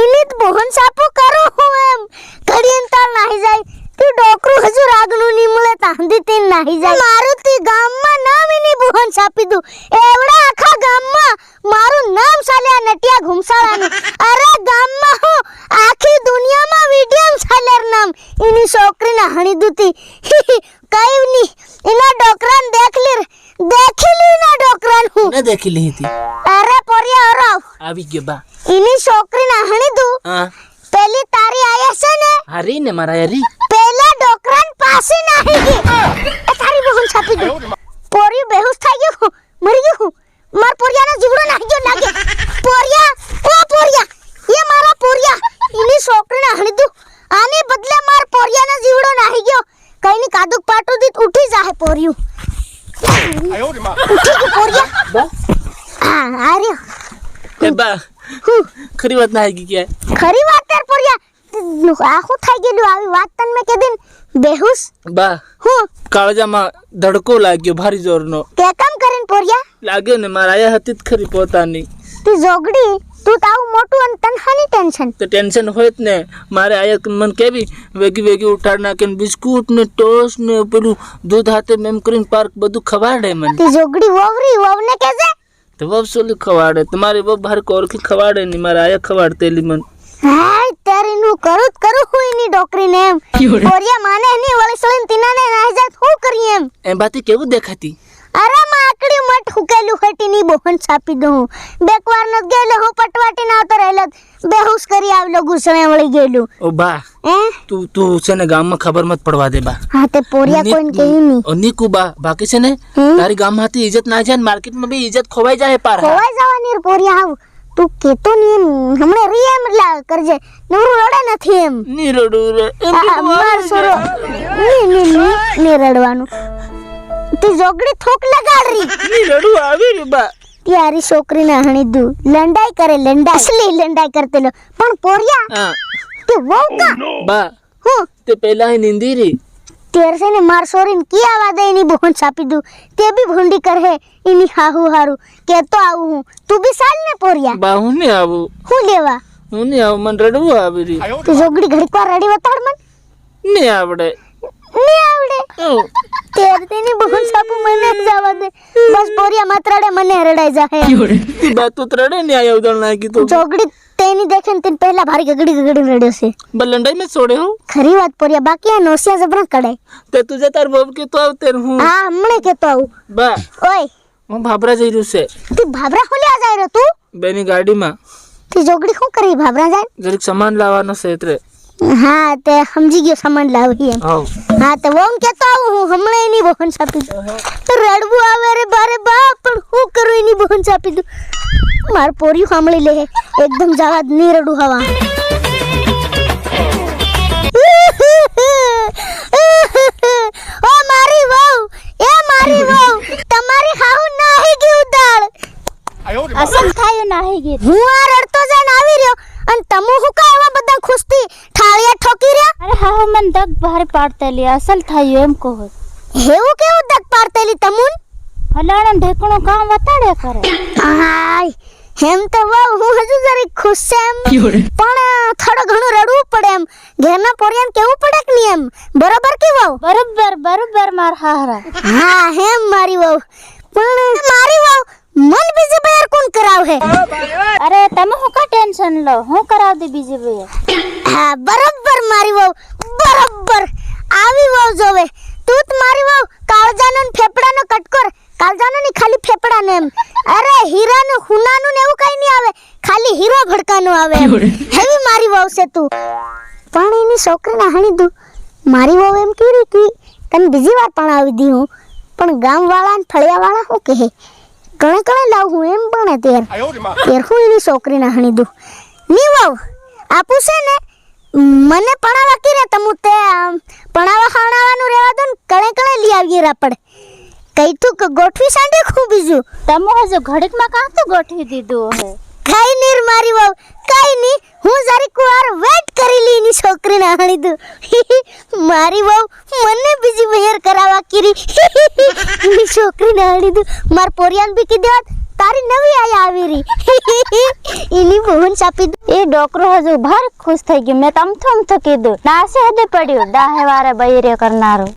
ઇનિત બોહન સાપો કરો હું એમ ઘડીન તા નાહી જાય તી ડોકરું હજુ રાગનું ની મળે તાંદી તી નાહી જાય મારું તી ગામમાં નામ ઇની બોહન સાપી દઉં એવડા આખા ગામમાં મારું નામ સાલ્યા નટિયા ઘુમસાળાનું અરે ગામમાં હું આખી દુનિયામાં વિડિયમ સાલેર નામ ઇની છોકરીને હણી દુતી કઈ ની ઇના ડોકરાન દેખલી ના ડોકરાન હું ને દેખી લી હતી અરે પોરિયા ઓરાવ આવી ગયો બા ઇની છોકરીને હણી દઉં હા પેલી તારી આયા છે ને હરી ને મારા હરી પેલા ડોકરાન પાસે નાહી ગઈ એ તારી બહુ છાપી દો પોરી બેહોશ થઈ ગયો મરી ગયો માર પોરિયાનો જીવડો નાહી ગયો લાગે પોરિયા ઓ પોરિયા એ મારા પોરિયા ઇની છોકરીને હણી દઉં આને બદલે માર પોરિયાનો જીવડો નાહી ગયો કઈની કાદુક પાટુ દીત ઉઠી જાહે પોરિયું ઉઠી ગયો પોરિયા બા હા આર્યો એ બા ખરી વાત ના આવી કે ખરી વાત તાર પોરિયા આખું થઈ ગયેલું આવી વાત તન મે કેદિન બેહોશ બા હું કાળજામાં ધડકો લાગ્યો ભારી જોરનો કે કામ કરીને પોરિયા લાગ્યો ને મારા આયા હતી જ ખરી પોતાની તું જોગડી તું તાવ મોટું અને તનહાની ટેન્શન તો ટેન્શન હોય જ ને મારે આયા મન કેવી વેગી ઉઠાડ નાખે ને બિસ્કુટ ને ટોસ ને પેલું દૂધ હાથે મેમ કરીને પાર્ક બધું ખવાડે મને તી જોગડી વવને કેજે તો બબ સોલી ખવાડે તમારી બબ ભાર કોરખી ખવાડે ની મારા આયા ખવાડતેલી મન હાય તારી નું કરું હું એની ડોકરી ને એમ પોરિયા માને ની વળી સળીન તીનાને નાહી જાત હું કરી એમ એ બાતી કેવું દેખાતી અરે માકડી મટ હુકેલું હટી ની બોહન છાપી દઉં બેકવાર ન ગયેલો હું પટવાટી ના આવતો રહેલો બેહોશ કરી આવલો ગુસણે વળી ગયેલું ઓ બા હે તું છે ને ગામમાં ખબર મત પડવા દે બા હા તે પોરિયા કોઈને કહી ની નીકુ બા બાકી છે ને તારી ગામમાંથી ઇજ્જત ના જાય ને માર્કેટમાં બી ઇજ્જત ખોવાઈ જાય પાર ખોવાઈ જવાની રે પોરિયા આવ તું કેતો ની એમ હમણે રી એમ કરજે નવરું રડે નથી એમ ની રડું રે માર સોરો ની રડવાનું તી જોગડી થોક લગાડ ની રડું આવી રે બા ત્યારી છોકરીને હણી દઉં લંડાઈ કરે અસલી લંડાઈ કરતેલો પણ પોરિયા હા તે વહુ કા બા હું તે પહેલા હી નિંદી રી તેર से ने मार सोरीन की आवाज इनी बोहन छापी दू ते भी भूंडी कर है इनी हाहू हारू के तो आऊ हूं तू भी साल ने पोरिया બા હું ને આવું હું લેવા હું ને આવું મને રડવું આવી રી તું જોગડી ઘડી કો રડી વતાડ મન ને આવડે ની આવડે તેર તેની બોહન છાપુ મને જવા દે બસ પોરિયા મત રડે મને રડાઈ જાહે તી બા તું રડે ને આયા ઉદળ નાખી તો જોગડી તેની દેખે ને પહેલા ભારી ગગડી રડ્યો છે બલંડાઈ में छोड़े हो ખરી વાત પોરિયા બાકી આ નોસિયા જબરા કડાય તે તુજે તાર બબ કે તો આવતે હું હા હમણે કેતો આવું બા ઓય હું ભાભરા જઈ રહ્યું છે તું ભાભરા હું લે જાય રે તું બેની ગાડીમાં તી જોગડી શું કરી ભાભરા જાય જરીક સામાન લાવવાનો છે એટલે હા તે સમજી ગયો સામાન લાવી એમ હાઉ હા તો વોમ કેતો આવું હું હમણે એની બોહન છાપી દઉં રડવું આવે રે બારે બાપ પણ હું કરું એની બોહન છાપી દઉં માર પોરિયું સાંભળી લે એકદમ જવા ની રડું હવા ઓ મારી વહુ તમારી હાહુ નાહી ગઈ ઉડાળ અસલ થાય નાહી ગઈ હું આ રડતો જઈને આવી રહ્યો અને તમુ હું કા એવા બધા ખુશતી થાળિયા ઠોકી રહ્યા અરે હા મન દગ ભારે પાડતેલી અસલ થાય એમ કહો હેવું કેવું દગ પાડતેલી તમુન હલાણો ઢેકણો કામ વતાડે કરે હાય હેમ તો વહુ હું હજુ જરી ખુશ છે એમ પણ થોડો ઘણું રડવું પડે એમ ઘરના પોરિયાને કેવું પડે કે નહીં એમ બરોબર કે વહુ બરોબર માર હારા હા હેમ મારી વહુ પણ મારી વહુ મન બીજી બેર કોણ કરાવ હે અરે તમે હું કા ટેન્શન લો હું કરાવ દે બીજી બે હા બરોબર મારી વહુ બરોબર આવી વહુ જોવે તું જ મારી વહુ કાળજાનો ને ફેફડાનો કટકોર કાળજાનો ની ખાલી ફેફડાનો એમ અરે હીરાનું હુનાનું ને એવું કઈ નહીં આવે ખાલી હીરો ભડકાનો આવે એમ હેવી મારી વહુ છે તું પણ એની છોકરીને હણી દઉં મારી વહુ એમ કીધી કે તને બીજી વાર પણ આવી દી હું પણ ગામ વાળા ને ફળિયા વાળા શું કહે કણે લાવું હું એમ પણ તેર હું એની છોકરીને હણી દઉં ની વહુ આપું છે ને મને પણાવા કીરે તમુ તે પણાવા ખાણાવાનું રહેવા દો ને કણે લઈ આવીએ રાપડ કઈ તું ગોઠવી સાંડે ખૂબ બીજું તમે હજુ ઘડીકમાં કાં તો ગોઠવી દીધું હે કઈ નીર મારી વહુ કઈ ની હું જરીક વાર વેટ કરી લી ની છોકરીને હણી દઉં મારી વહુ મને બીજી મહેર કરાવવા કીરી ની છોકરીને હણી દઉં માર પોરિયાન બી કીધું તારી નવી આયા આવી રી એની બહુન સાપી એ ડોકરો હજુ ભાર ખુશ થઈ ગયો મેં તમથો કીધું નાસે હદે પડ્યું દાહે વારે બૈરે કરનારો